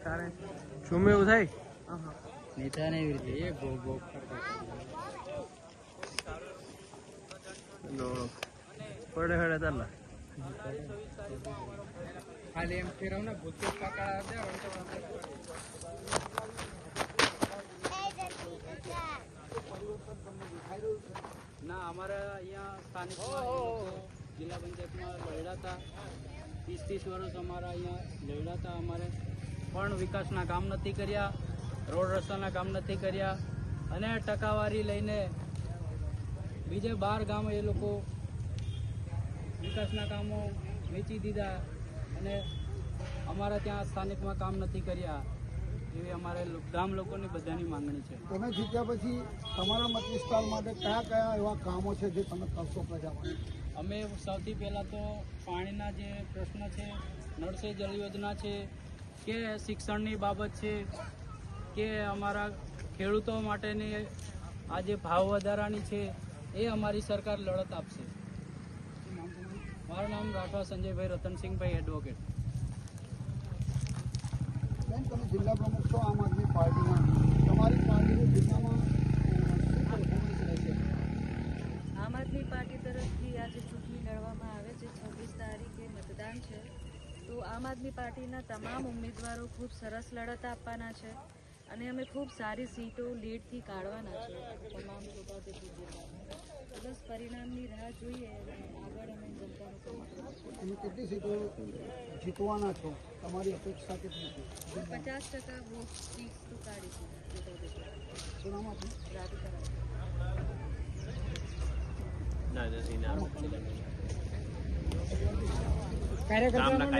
તારે શું એવું થાય નેતા ને એવી રીતે એ ગો ગો પડે હડે તાલા ખાલી એમ ફેરવ ને ભૂત કાકા દે ના અમારે અહીંયા સ્થાનિક જિલ્લા પંચાયતમાં લડ્યા હતા 30 વર્ષ અમારા અહીંયા લડ્યા હતા અમારે પણ વિકાસના કામ નથી કર્યા, રોડ રસ્તાના કામ નથી કર્યા અને ટકાવારી લઈને બીજે 12 ગામો એ લોકો વિકાસના કામો વેચી દીધા અને અમારા ત્યાં સ્થાનિકમાં કામ નથી કર્યા એવી અમારે ગામ લોકોની બધાની માંગણી છે. તમે જીત્યા પછી તમારા મત વિસ્તાર માટે કયા કયા એવા કામો છે જે તમે કરશો પ્રજા માટે? અમે સૌથી પહેલાં તો પાણીના જે પ્રશ્ન છે, નળ સે જલ યોજના છે કે શિક્ષણની બાબત છે કે અમારા ખેડૂતો માટેની આ જે ભાવ વધારાની છે એ અમારી સરકાર લડત આપશે. મારું નામ રાઠવા સંજયભાઈ રતનસિંહભાઈ એડવોકેટ. બેન, તમે જિલ્લા પ્રમુખ છો આમ આદમી પાર્ટીના, તમારી પાર્ટીની જિલ્લામાં શું પરફોર્મન્સ રહેશે? આમ આદમી પાર્ટી તરફથી આજે ચૂંટણી લડવામાં આવે છે. 26 તારીખે મતદાન છે. તો આમ આદમી પાર્ટીના તમામ ઉમેદવારો ખૂબ સરસ લડત આપવાના છે અને અમે ખૂબ સારી સીટો લીડથી કાઢવાના છે તમામ છોટાઉદેપુર જિલ્લામાં. બસ પરિણામની રાહ જોઈએ અને આગળ અમે જનતાનું કામ કરીશું. તમે કેટલી સીટો જીતવાના છો? તમારી અપેક્ષા કેટલી છે? 50% વોટ ફિક્સ તો કાઢીશું છોટાઉદેપુર. શું નામ આપનું? રાધિકા ના નથી ના કાર્યકર્તા